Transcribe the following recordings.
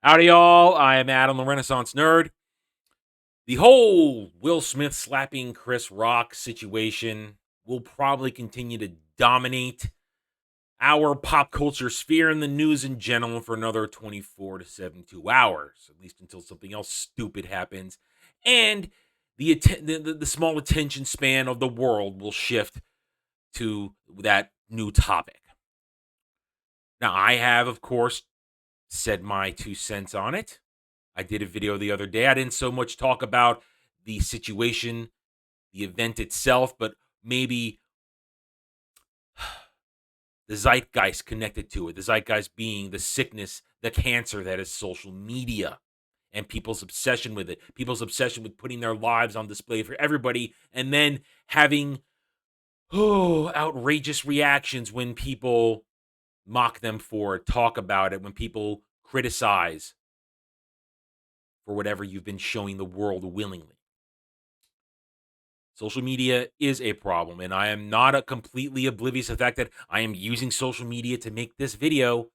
Howdy, y'all. I am Adam, the Renaissance Nerd. The whole Will Smith slapping Chris Rock situation will probably continue to dominate our pop culture sphere and the news in general for another 24 to 72 hours, at least until something else stupid happens. And the small attention span of the world will shift to that new topic. Now, I have, of course, said my 2 cents on it. I did a video the other day. I didn't so much talk about the situation, the event itself, but maybe the zeitgeist connected to it. The zeitgeist being the sickness, the cancer that is social media and people's obsession with it. People's obsession with putting their lives on display for everybody and then having outrageous reactions when people mock them for it, talk about it, when people criticize for whatever you've been showing the world willingly. Social media is a problem, and I am not completely oblivious to the fact that I am using social media to make this video,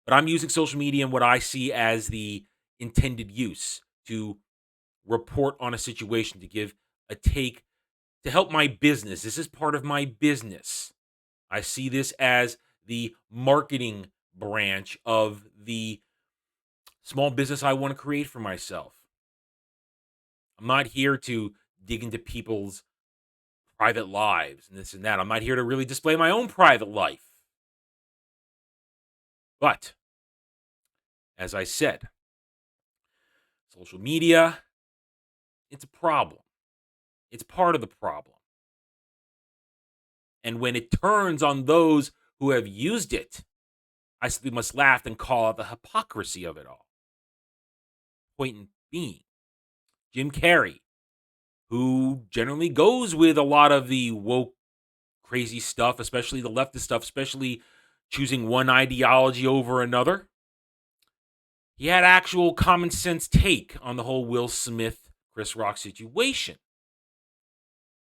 but I'm using social media in what I see as the intended use to report on a situation, to give a take, to help my business. This is part of my business. I see this as the marketing branch of the small business I want to create for myself. I'm not here to dig into people's private lives and this and that. I'm not here to really display my own private life. But, as I said, social media, it's a problem. It's part of the problem. And when it turns on those who have used it, I simply must laugh and call out the hypocrisy of it all. Point being, Jim Carrey, who generally goes with a lot of the woke, crazy stuff, especially the leftist stuff, especially choosing one ideology over another. He had actual common sense take on the whole Will Smith, Chris Rock situation.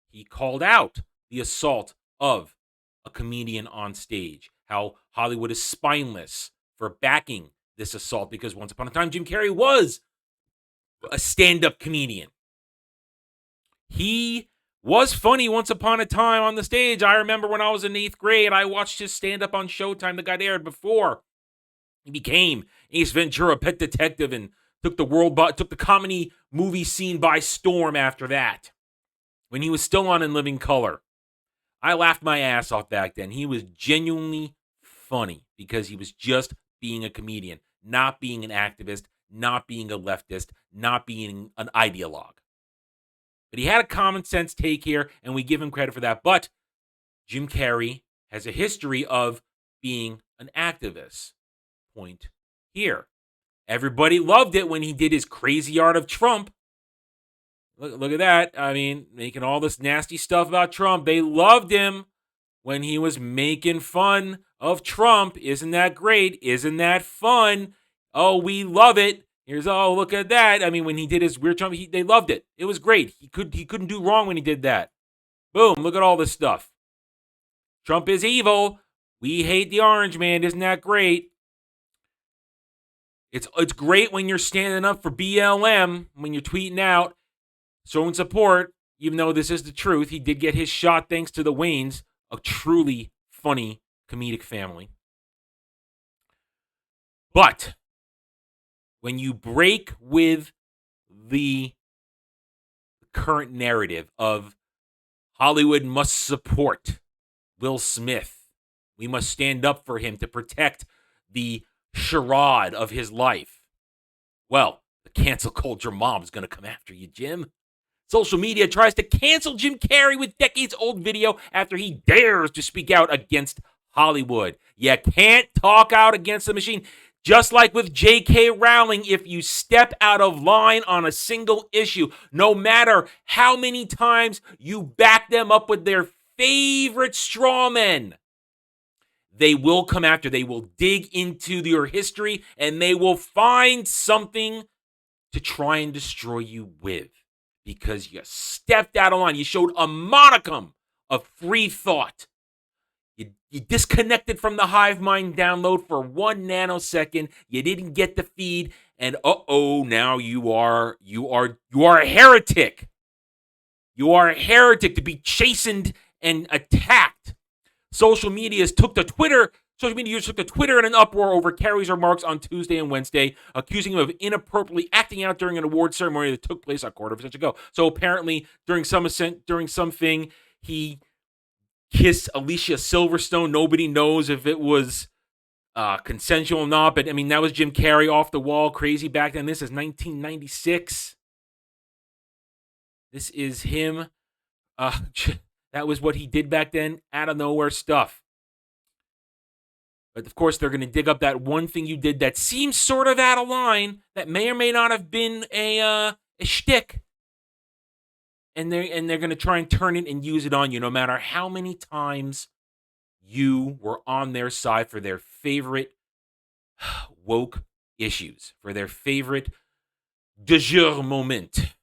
He called out the assault of a comedian on stage, how Hollywood is spineless for backing this assault, because once upon a time, Jim Carrey was a stand-up comedian. He was funny once upon a time on the stage. I remember when I was in 8th grade, I watched his stand-up on Showtime that got aired before he became Ace Ventura, Pet Detective, and took the comedy movie scene by storm after that. When he was still on In Living Color, I laughed my ass off back then. He was genuinely funny because he was just being a comedian, not being an activist, not being a leftist, not being an ideologue. But he had a common sense take here, and we give him credit for that. But Jim Carrey has a history of being an activist. Point here. Everybody loved it when he did his Crazy Art of Trump. Look at that. I mean, making all this nasty stuff about Trump. They loved him when he was making fun of Trump. Isn't that great? Isn't that fun? Oh, we love it. Look at that. I mean, when he did his weird Trump, they loved it. It was great. He couldn't do wrong when he did that. Boom, look at all this stuff. Trump is evil. We hate the orange man. Isn't that great? It's great when you're standing up for BLM, when you're tweeting out, showing support, even though this is the truth. He did get his shot thanks to the Waynes, a truly funny comedic family. But when you break with the current narrative of Hollywood must support Will Smith, we must stand up for him to protect the charade of his life, well, the cancel culture mob is going to come after you, Jim. Social media tries to cancel Jim Carrey with decades-old video after he dares to speak out against Hollywood. You can't talk out against the machine. Just like with J.K. Rowling, if you step out of line on a single issue, no matter how many times you back them up with their favorite straw men, they will come after. They will dig into your history, and they will find something to try and destroy you with, because you stepped out of line. You showed a modicum of free thought. You disconnected from the hive mind download for 1 nanosecond. You didn't get the feed, and now you are a heretic. You are a heretic to be chastened and attacked. Social media users took to Twitter in an uproar over Carrey's remarks on Tuesday and Wednesday, accusing him of inappropriately acting out during an award ceremony that took place a quarter of a century ago. So apparently, during something, he kissed Alicia Silverstone. Nobody knows if it was consensual or not, but I mean, that was Jim Carrey, off the wall, crazy back then. This is 1996. This is him. That was what he did back then, out of nowhere stuff. But of course, they're going to dig up that one thing you did that seems sort of out of line, that may or may not have been a shtick. And they're going to try and turn it and use it on you, no matter how many times you were on their side for their favorite woke issues, for their favorite de jour moment.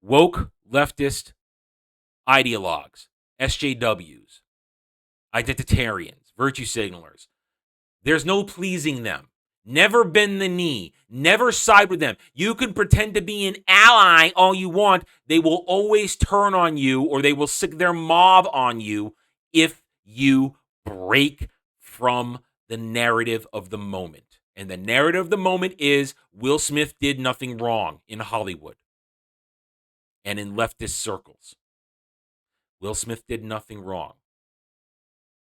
Woke leftist ideologues, SJWs, identitarians, virtue signalers. There's no pleasing them. Never bend the knee. Never side with them. You can pretend to be an ally all you want. They will always turn on you, or they will sick their mob on you if you break from the narrative of the moment. And the narrative of the moment is Will Smith did nothing wrong in Hollywood and in leftist circles. Will Smith did nothing wrong.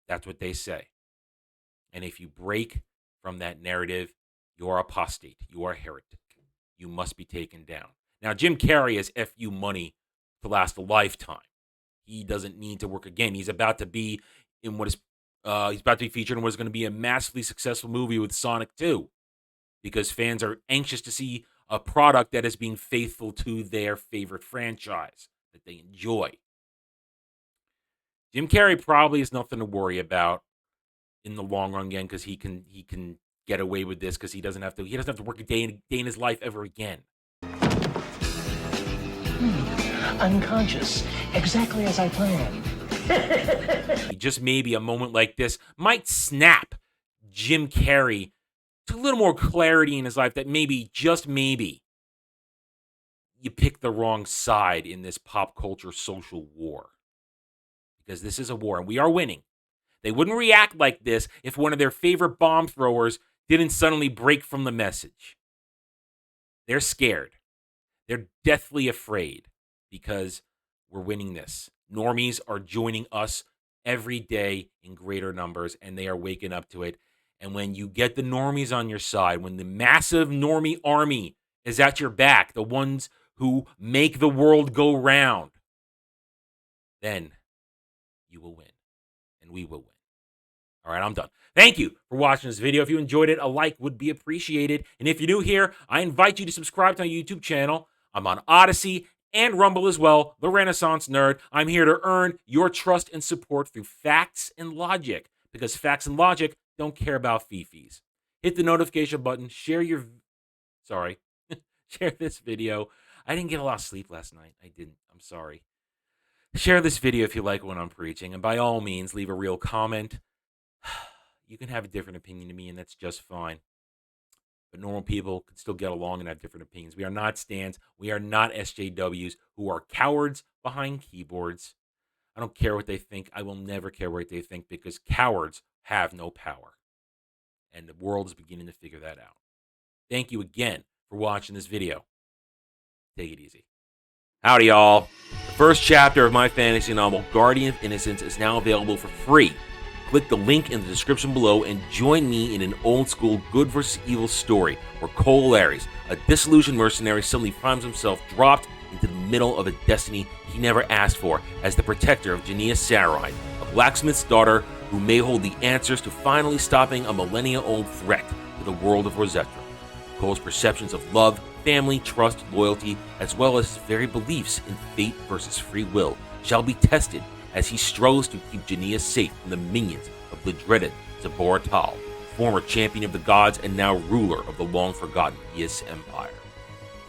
That's what they say. And if you break from that narrative, you are apostate. You are a heretic. You must be taken down. Now, Jim Carrey has FU money to last a lifetime. He doesn't need to work again. He's about to be in he's about to be featured in what is going to be a massively successful movie with Sonic 2, because fans are anxious to see a product that is being faithful to their favorite franchise that they enjoy. Jim Carrey probably is nothing to worry about in the long run again, because he can get away with this, because he doesn't have to work a day in his life ever again. Unconscious, exactly as I planned. Just maybe a moment like this might snap Jim Carrey to a little more clarity in his life, that maybe, just maybe, you picked the wrong side in this pop culture social war. Because this is a war, and we are winning. They wouldn't react like this if one of their favorite bomb throwers didn't suddenly break from the message. They're scared. They're deathly afraid, because we're winning this. Normies are joining us every day in greater numbers, and they are waking up to it. And when you get the normies on your side, when the massive normie army is at your back, the ones who make the world go round, then you will win, and we will win. All right, I'm done. Thank you for watching this video. If you enjoyed it, a like would be appreciated. And if you're new here, I invite you to subscribe to my YouTube channel. I'm on Odyssey and Rumble as well, The Renaissance Nerd. I'm here to earn your trust and support through facts and logic, because facts and logic don't care about fifis. Hit the notification button. Share this video. I didn't get a lot of sleep last night. I didn't. I'm sorry. Share this video if you like what I'm preaching, and by all means, leave a real comment. You can have a different opinion to me, and that's just fine. But normal people can still get along and have different opinions. We are not stands. We are not SJWs who are cowards behind keyboards. I don't care what they think. I will never care what they think, because cowards have no power. And the world is beginning to figure that out. Thank you again for watching this video. Take it easy. Howdy, y'all. The first chapter of my fantasy novel, Guardian of Innocence, is now available for free. Click the link in the description below and join me in an old-school good versus evil story where Cole Larys, a disillusioned mercenary, suddenly finds himself dropped into the middle of a destiny he never asked for as the protector of Jania Sarai, a blacksmith's daughter who may hold the answers to finally stopping a millennia-old threat to the world of Rosetta. Cole's perceptions of love, family, trust, loyalty, as well as his very beliefs in fate versus free will shall be tested as he struggles to keep Jania safe from the minions of the dreaded Zabor Tal, former champion of the gods and now ruler of the long-forgotten Yis Empire.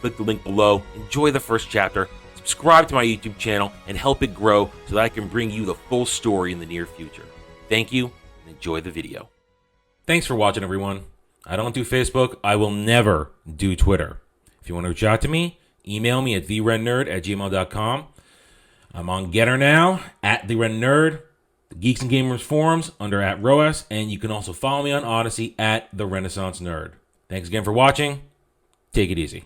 Click the link below, enjoy the first chapter, it's subscribe to my YouTube channel and help it grow so that I can bring you the full story in the near future. Thank you, and enjoy the video. Thanks for watching, everyone. I don't do Facebook. I will never do Twitter. If you want to reach out to me, email me at therednerd@gmail.com. I'm on Getter now, at TheRedNerd, the Geeks and Gamers forums under @ROAS, and you can also follow me on Odyssey at The Renaissance Nerd. Thanks again for watching. Take it easy.